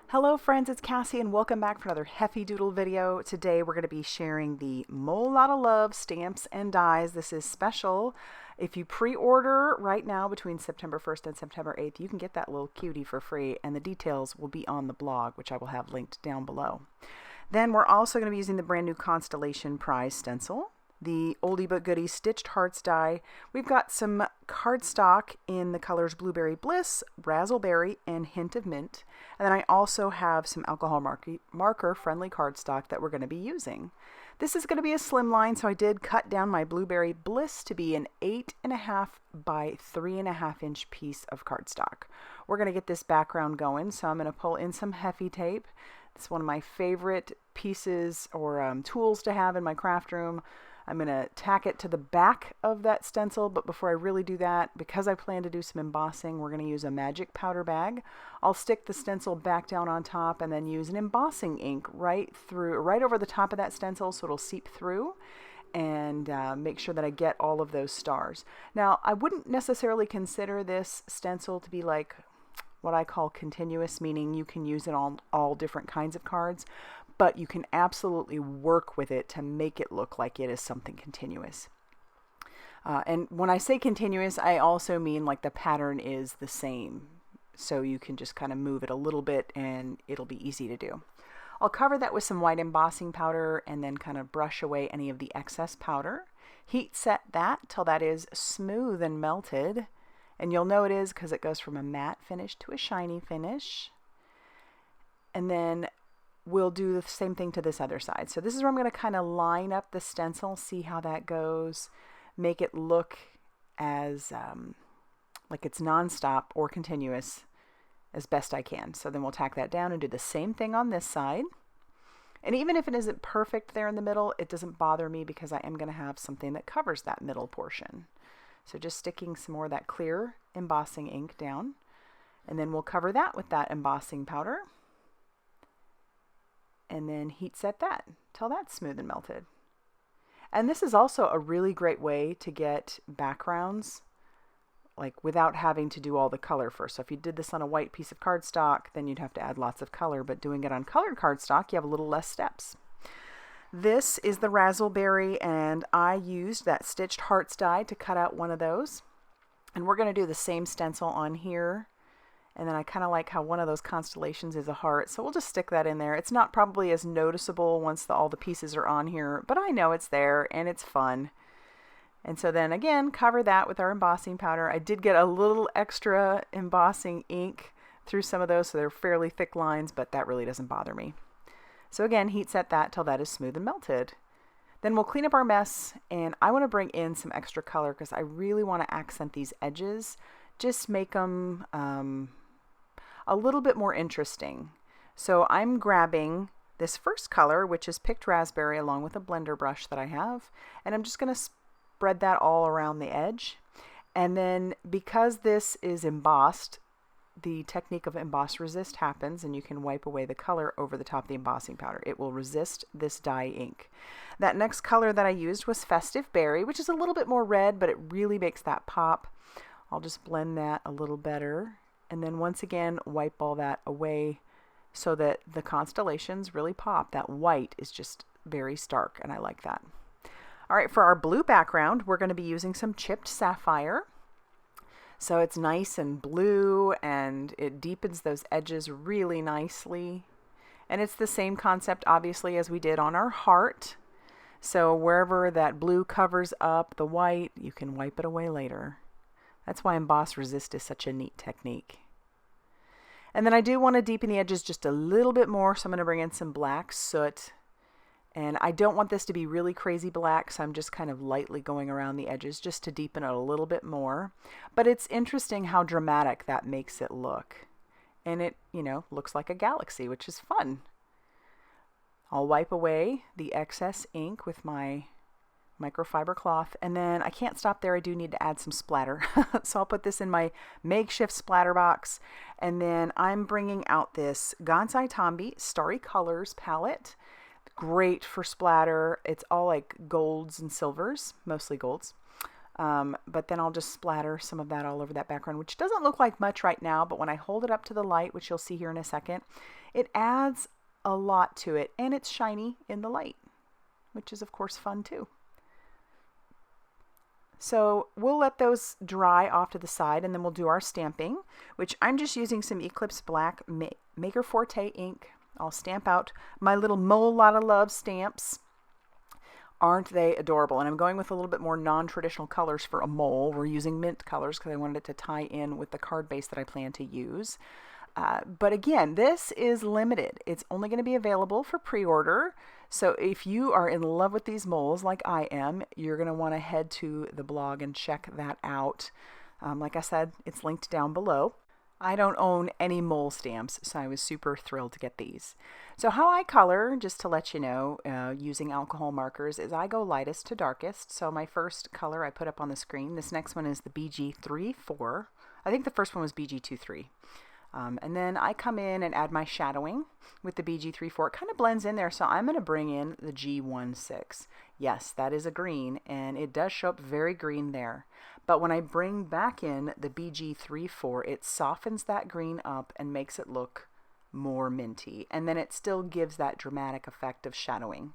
Hello friends, it's Cassie and welcome back for another Heffy Doodle video. Today we're going to be sharing the Lotta Love stamps and dies. This is special. If you pre-order right now between September 1st and September 8th, you can get that little cutie for free, and the details will be on the blog, which I will have linked down below. Then we're also going to be using the brand new Constellation prize stencil, the oldie but goodie stitched hearts die. We've got some cardstock in the colors Blueberry Bliss, Razzleberry, and Hint of Mint. And then I also have some alcohol marker friendly cardstock that we're going to be using. This is going to be a slimline, so I did cut down my Blueberry Bliss to be an 8.5 by 3.5 inch piece of cardstock. We're going to get this background going, so I'm going to pull in some Heffy tape. It's one of my favorite pieces or tools to have in my craft room. I'm going to tack it to the back of that stencil, but before I really do that, because I plan to do some embossing, we're going to use a magic powder bag. I'll stick the stencil back down on top and then use an embossing ink right over the top of that stencil so it'll seep through and make sure that I get all of those stars. Now, I wouldn't necessarily consider this stencil to be like what I call continuous, meaning you can use it on all different kinds of cards, but you can absolutely work with it to make it look like it is something continuous. And when I say continuous, I also mean like the pattern is the same. So you can just kind of move it a little bit and it'll be easy to do. I'll cover that with some white embossing powder and then kind of brush away any of the excess powder. Heat set that till that is smooth and melted. And you'll know it is because it goes from a matte finish to a shiny finish. And then we'll do the same thing to this other side. So this is where I'm going to kind of line up the stencil, see how that goes, make it look as like it's nonstop or continuous as best I can. So then we'll tack that down and do the same thing on this side. And even if it isn't perfect there in the middle, it doesn't bother me because I am going to have something that covers that middle portion. So just sticking some more of that clear embossing ink down, and then we'll cover that with that embossing powder. And then heat set that till that's smooth and melted. And this is also a really great way to get backgrounds like without having to do all the color first. So if you did this on a white piece of cardstock, then you'd have to add lots of color, but doing it on colored cardstock, you have a little less steps. This is the Razzleberry, and I used that stitched hearts die to cut out one of those. And we're going to do the same stencil on here. And then I kind of like how one of those constellations is a heart, so we'll just stick that in there. It's not probably as noticeable once all the pieces are on here, but I know it's there and it's fun. And so then again, cover that with our embossing powder. I did get a little extra embossing ink through some of those, so they're fairly thick lines, but that really doesn't bother me. So again, heat set that till that is smooth and melted. Then we'll clean up our mess, and I want to bring in some extra color because I really want to accent these edges. Just make them a little bit more interesting. So I'm grabbing this first color, which is picked raspberry, along with a blender brush that I have, and I'm just going to spread that all around the edge. And then because this is embossed, the technique of emboss resist happens, and you can wipe away the color over the top of the embossing powder. It will resist this dye ink. That next color that I used was Festive Berry, which is a little bit more red, but it really makes that pop. I'll just blend that a little better. And then once again, wipe all that away so that the constellations really pop. That white is just very stark, and I like that. All right, for our blue background, we're going to be using some chipped sapphire. So it's nice and blue, and it deepens those edges really nicely. And it's the same concept, obviously, as we did on our heart. So wherever that blue covers up the white, you can wipe it away later. That's why emboss resist is such a neat technique. And then I do want to deepen the edges just a little bit more, so I'm going to bring in some black soot. And I don't want this to be really crazy black, so I'm just kind of lightly going around the edges just to deepen it a little bit more. But it's interesting how dramatic that makes it look. And it, you know, looks like a galaxy, which is fun. I'll wipe away the excess ink with my microfiber cloth, and then I can't stop there. I do need to add some splatter. So I'll put this in my makeshift splatter box, and then I'm bringing out this Gansai Tombi Starry Colors palette. Great for splatter. It's all like golds and silvers, mostly golds. But then I'll just splatter some of that all over that background, which doesn't look like much right now, but when I hold it up to the light, which you'll see here in a second, it adds a lot to it, and it's shiny in the light, which is of course fun too. So we'll let those dry off to the side, and then we'll do our stamping, which I'm just using some Eclipse Black Maker Forte ink. I'll stamp out my little Lotta Love stamps. Aren't they adorable? And I'm going with a little bit more non-traditional colors for a mole. We're using mint colors because I wanted it to tie in with the card base that I plan to use. But again, this is limited. It's only going to be available for pre-order. So if you are in love with these moles like I am, you're going to want to head to the blog and check that out. Like I said, it's linked down below. I don't own any mole stamps, so I was super thrilled to get these. So how I color, just to let you know, using alcohol markers, is I go lightest to darkest. So my first color I put up on the screen. This next one is the BG34. I think the first one was BG23. And then I come in and add my shadowing with the BG34. It kind of blends in there, so I'm going to bring in the G16. Yes, that is a green, and it does show up very green there. But when I bring back in the BG34, it softens that green up and makes it look more minty. And then it still gives that dramatic effect of shadowing.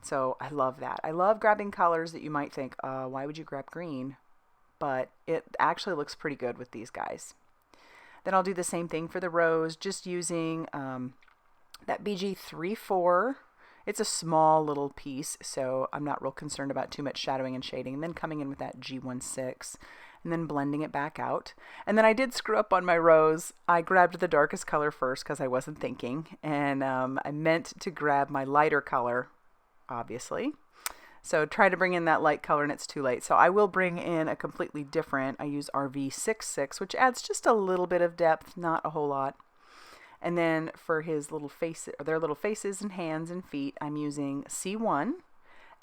So I love that. I love grabbing colors that you might think, why would you grab green? But it actually looks pretty good with these guys. Then I'll do the same thing for the rose, just using that BG34. It's a small little piece, so I'm not real concerned about too much shadowing and shading. And then coming in with that G16 and then blending it back out. And then I did screw up on my rose. I grabbed the darkest color first because I wasn't thinking. And I meant to grab my lighter color, obviously. So try to bring in that light color and it's too late. So I will bring in a completely different, I use RV66, which adds just a little bit of depth, not a whole lot. And then for his little face, or their little faces and hands and feet, I'm using C1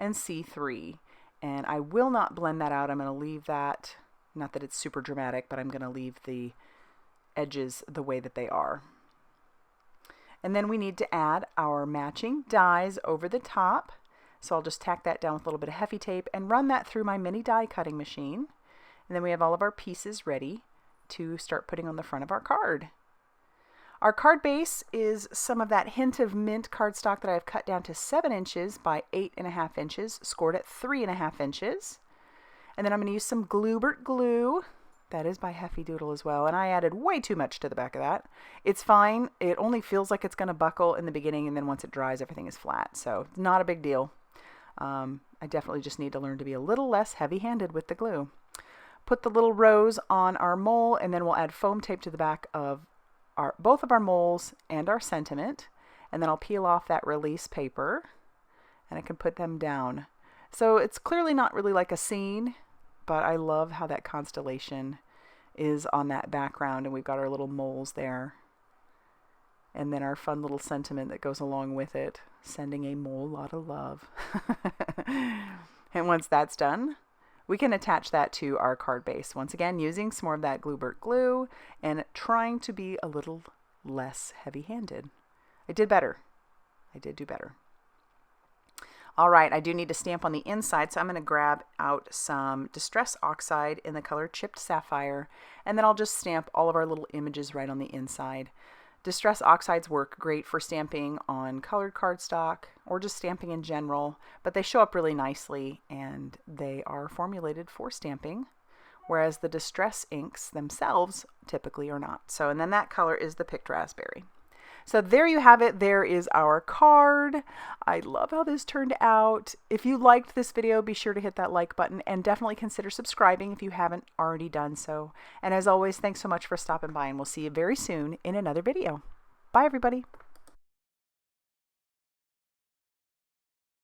and C3. And I will not blend that out. I'm going to leave that, not that it's super dramatic, but I'm going to leave the edges the way that they are. And then we need to add our matching dies over the top. So I'll just tack that down with a little bit of Heffy tape and run that through my mini die cutting machine. And then we have all of our pieces ready to start putting on the front of our card. Our card base is some of that Hint of Mint cardstock that I've cut down to 7 inches by 8.5 inches, scored at 3.5 inches. And then I'm going to use some Glubert glue. That is by Heffy Doodle as well. And I added way too much to the back of that. It's fine. It only feels like it's going to buckle in the beginning, and then once it dries, everything is flat. So not a big deal. I definitely just need to learn to be a little less heavy-handed with the glue. Put the little rose on our mole, and then we'll add foam tape to the back of both of our moles and our sentiment. And then I'll peel off that release paper, and I can put them down. So it's clearly not really like a scene, but I love how that constellation is on that background, and we've got our little moles there. And then our fun little sentiment that goes along with it, sending a mole lot of love. And once that's done, we can attach that to our card base. Once again, using some more of that Glubert glue and trying to be a little less heavy-handed. I did better. I did do better. All right, I do need to stamp on the inside, so I'm going to grab out some Distress Oxide in the color Chipped Sapphire, and then I'll just stamp all of our little images right on the inside. Distress Oxides work great for stamping on colored cardstock or just stamping in general, but they show up really nicely and they are formulated for stamping, whereas the Distress inks themselves typically are not. So, and then that color is the Picked Raspberry. So there you have it. There is our card. I love how this turned out. If you liked this video, be sure to hit that like button and definitely consider subscribing if you haven't already done so. And as always, thanks so much for stopping by, and we'll see you very soon in another video. Bye, everybody.